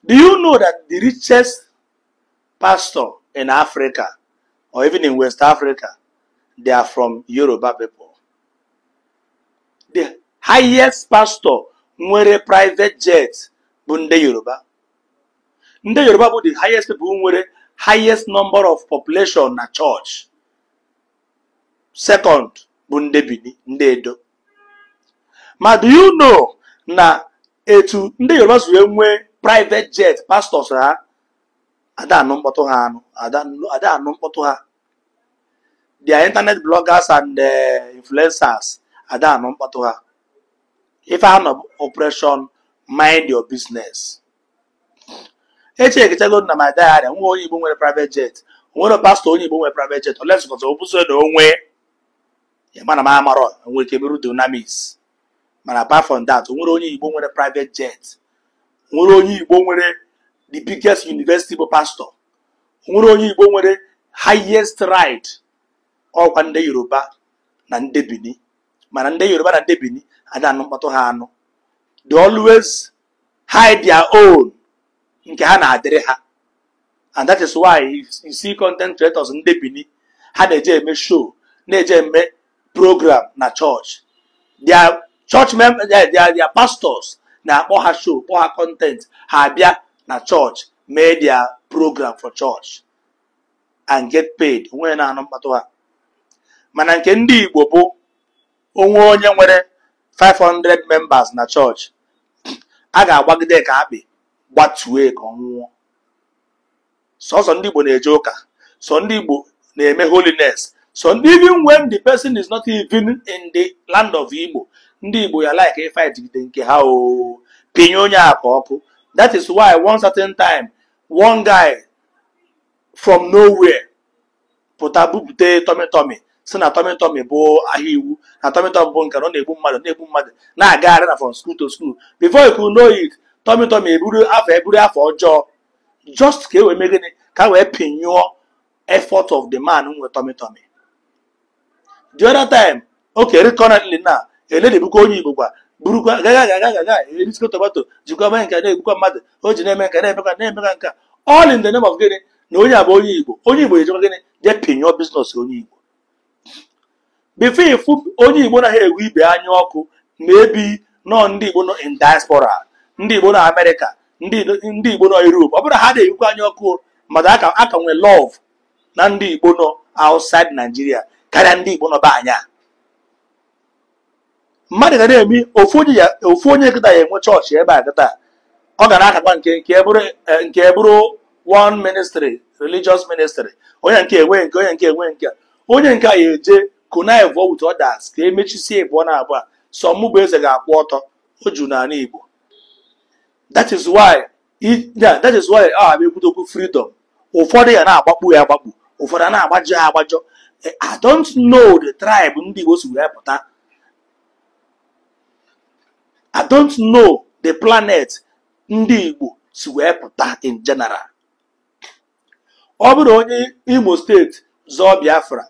Do you know that the richest pastor in Africa, or even in West Africa, they are from Yoruba people? The highest pastor nwere private jet bụ ndị Yoruba. Ndị Yoruba bụ the highest people nwere highest number of population na church. Second bụ ndị Bini, ndị Edo. Ma do you know na etu ndị Yoruba si nwee private jet pastors ha ada anụ mkpọtụ ha anụ ada anụ mkpọtụ ha. Their internet bloggers and influencers ada anụ mkpọtụ ha. If I have operation mind your business. Eche ekechego na my diary nwe onye Igbo nwere private jet. Nwere pastor onye Igbo nwere private jet. Unless because obuso na onwe ya mana ma amaro nwe ke biru dynamis. But apart from that, nwere onye Igbo nwere private jet. Nwere onye Igbo nwere the biggest university pastor. Nwere onye Igbo nwere highest ride. Ọkwa ndị Yoruba na ndị Bini. Mana ndị Yoruba na ndị Bini ada anụ mkpọtụ ha anụ. They always hide their own nke ha na-adịrị ha. And that is why you see content creators ndị Bini ha na-eje eme show, na-eje eme program na church. Their church members, their pastors na-akpọ ha show, kpọ ha content, ha abịa na church, mee their program for church and get paid. Onwe na-anụ mkpọtụ ha. Mana nke ndị Igbo bụ onwe onye nwere 500 members na church, a ga-agbagide ka akpị gbatue ka ọ nwụọ. Sọsọ ndị Igbo na-eje ụka, so ndị Igbo na-eme holiness, so even when the person is not even in the land of Igbo, ndị Igbo ya like fight nke ha o pinye onye aka ọkụ. That is why one certain time one guy from nowhere pụta bupute Tommy si na Tommy bụ ahịa iwu, na Tommy bụ nke ọ na-egbu mmadụ na-agagharị na from school to school. Before you could know it, Tommy eburu afọ ọjọọ just ka e wee megide ka wee pinyụọ effort of the man nwe Tommy. The other time, okay, currently now, na-ebuka onye Igbo gwa burukwa gaga erisko tomato jikwa mee nke na-egbukwa mmadụ o ji na-eme nke na-emeka nka, all in the name of gịnị na onye abụ onye Igbo ejikwa gịnị je pinyụọ business onye Igbo. Before ifu onye Igbo na ha ewu ibe anya ọkụ maybe nọ ndị Igbo nọ in diaspora, ndị Igbo nọ America, ndị Igbo nọ Europe, ọ bụrụ ha na-ewukwa anya ọkụ mmadụ aka nwee love na ndị Igbo nọ outside Nigeria karịa ndị Igbo nọ be anya. Mmadụ ga na-eme ofu onye kịta ya enwe chọọchị ebe a kịta, ọ ga na-akakwa nke eburu one ministry, religious ministry, onye nke enwe nke onye nke a ya eje connive with others ka emechisie ịbụọ na abụọ, so mụ bụ eze ga-akwụ ọtọ o ju n'ala Igbo. That is why a na-ekwutokwu freedom. Ụfọdụ ya na-agbakpu ya agbakpu, ụfọdụ na-agbajọ ya agbajọ. I don't know the tribe ndị Igbo si wee pụta. I don't know the planet ndị Igbo si wee pụta in general. Ọ bụrụ onye Imo steeti zọọ Biafra,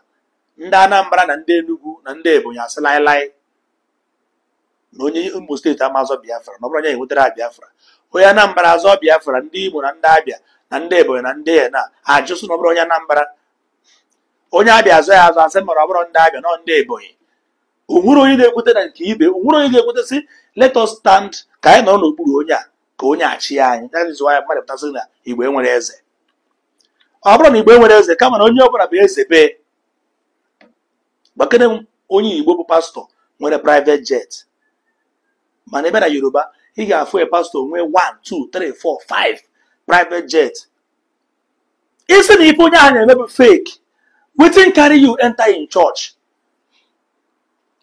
ndị Anambra na ndị Enugu na ndị Ebonyi asị laịlaị na onye Imo steeti amazọ Biafra, na ọ bụrụ onye enwetara Biafra. Onye Anambra azọ Biafra, ndị Imo na ndị Abịa na ndị Ebonyi na ndị Ena ajụsụ na ọ bụrụ onye Anambra. Onye Abịa azọ ya azọ asị mara ọ bụrụ ndị Abịa na ndị Ebonyi. Onwere onye na-ekwute na nke ibe, onwere onye ga-ekwute sị let us stand ka anyị nọ n'okpuru onye a ka onye achị anyị. That is why mmadụ pụtasị na Igbo enwere eze. Ọ bụrụ na Igbo enwere eze kama na onye ọbụla bụ eze be gbakere onye Igbo bụ pastọ nwere private jet. Mana ebe na Yoruba ị ga-afụ pastọ nwee 1 2 3 4 5 private jet. Isi na ife onye ahụ na-eme bụ fake, wetin carry you enter in church?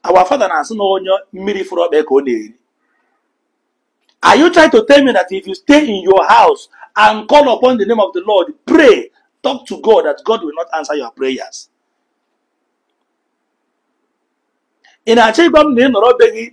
Our father na-asị na onye mmiri fụrụ ọkpa ka ọ na-eri. Are you trying to tell me that if you stay in your house and call upon the name of the Lord, pray, talk to God, that God will not answer your prayers? Ị na-achọ ịgwa m na ị nọrọ be gị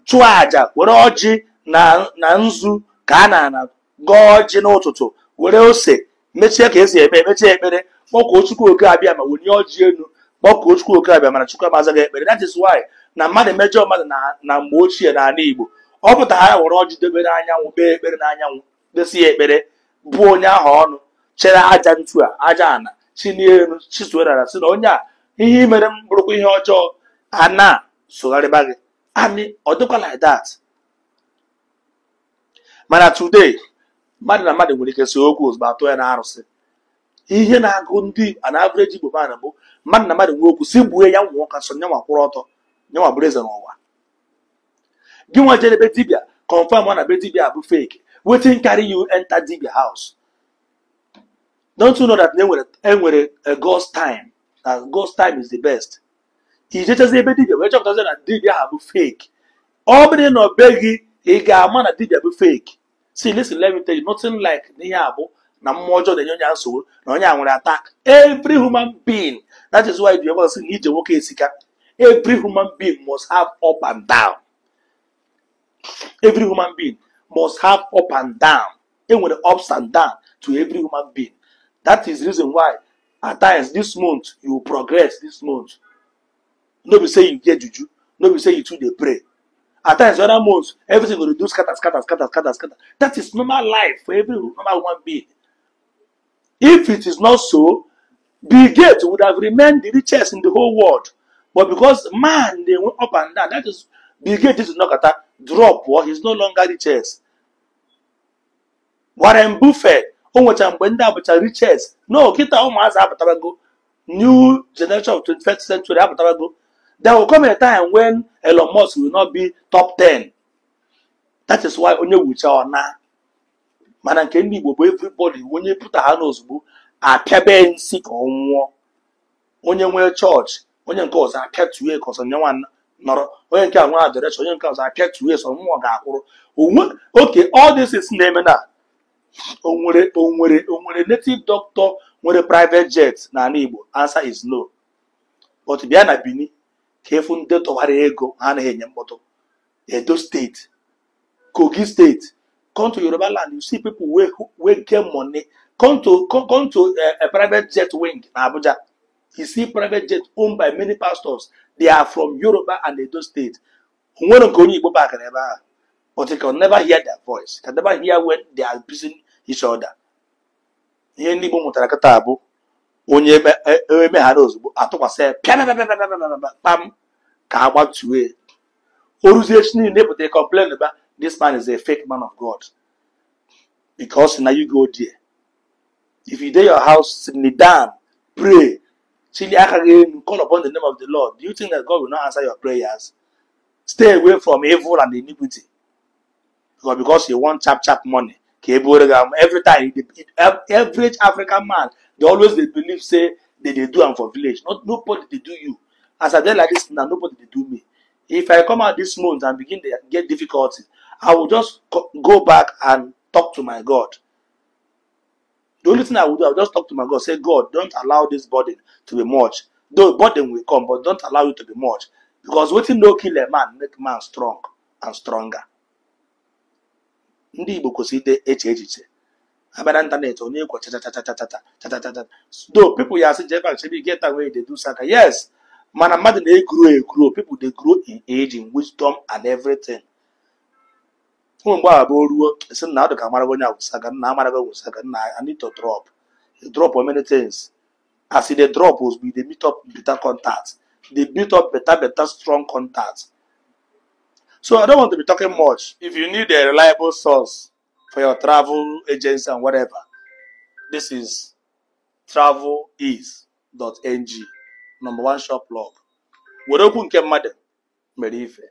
chụọ aja were ọjị na nzu ka a na gọọ ọjị n'ụtụtụ were ose mechie ka esi eme emechie ekpere kpọkuo Chukwu oke abịa ma wenye ọjị elu kpọkuo Chukwu oke abịa mana Chukwu amazaghị ekpere. That is why na mmadụ mejọ mmadụ na mgbe ochie n'ala Igbo ọ pụtara were ọjị debe n'anyanwụ kpee ekpere n'anyanwụ. desi ekpere bụ onye ahụ ọnụ chere aja ntu a aja ana chi n'elu chisuerara si na onye a ihe mere m bụrụkwa ihe ọjọọ a na-sogharịba gị amị ọ dịkwa like that. Mana today mmadụ na mmadụ nwere ike si okwu ozugbo atụ ya na arụsị. Ihe na-agụ ndị an average Igbo man bụ mmadụ na mmadụ nwee okwu si gbuo ya nwụọ ka so nyanwa kwụrụ ọtọ nyanwa bụrụ eze n'ụwa. Gị nwa jere ebe dibịa confirm na be dibịa bụ fake. Wetin carry you enter dibịa house? Don't you know that enwere a God's time? That God's time is the best. Ijechezi ebe dibịa wee chọpụtazi na dibịa ha bụ fake. Ọ bụrụ na ọ beghị ị ga-ama na dibịa bụ fake. See, listen, let me tell you, nothing like n'ihe abụ na mmụọ ọjọọ na-enye onye nsogbu na onye a nwere attack. Every human being, that is why you ever see ije nwoke esika. Every human being must have up and down. Every human being must have up and down. And with the ups and downs to every human being. That is the reason why at times this month you will progress this month. Nobody say you get juju. Nobody say you too they pray. At times other months everything will do scatter. That is normal life for every normal human being. If it is not so, Bill Gates would have remained the richest in the whole world. But because man they went up and down, that is Bill Gates is not gonna drop or he's no longer richest. Warren Buffett, richest. No, new generation of 21st century. There will come a time when Elon Musk will not be top 10. That is why only which are now. Man can be everybody when you put a hand on a cabin sick or more. When you wear church, when you cause I kept to you because no one nor when you can one direction, you cause I kept to you some more. Okay, all this is naming that. Onwere native doctor nwere private jet na Igbo? Answer is no. But bịa na Bini ka efu ndị tọwara ego ha na-enye mkpọtụ. Edo State, Kogi State, come to Yoruba land, you see people wey get money. Come to a private jet wing na Abuja. You see private jet owned by many pastors. They are from Yoruba and Edo State. Onwere nke onye Igbo back ebe ahụ. But you can never hear their voice. You can never hear when they are abusing each other. Ihe ndị Igbo mụtara kịta bụ onye emeghara ozugbo atụkwasị pam ka agbatue. Oruzie niile pụta complain about this man is a fake man of God. Because now you go there. If you do your house, sit down, pray, call upon the name of the Lord. Do you think that God will not answer your prayers? Stay away from evil and iniquity. Because you want chap money. Every time, average African man, they always they believe say they do them for village. Nobody they do you. As I did like this now, nobody they do me. If I come out this month and begin to get difficulty, I will just go back and talk to my God. The only thing I will do, I will just talk to my God. Say, God, don't allow this burden to be much. Though burden will come, but don't allow it to be much. Because waiting no kill a man, make man strong and stronger. Ndị Igbo kwesịrị echiche abịa internet onye kwa cha. Though people ya say Jeff actually get away they do saka. Yes, mana mmadụ na-grow. People they grow in age, in wisdom and everything. Mgbe abụ ruo esi na ọ dị ka mara onye awụsaka na amara go awụsaka na I need to drop on many things. As they drop was we they meet up better contacts. They build up better strong contacts. So I don't want to be talking much. If you need a reliable source for your travel agency and whatever, this is travelis.ng, #1 shop blog. Were okwu nke mmadụ mere ife.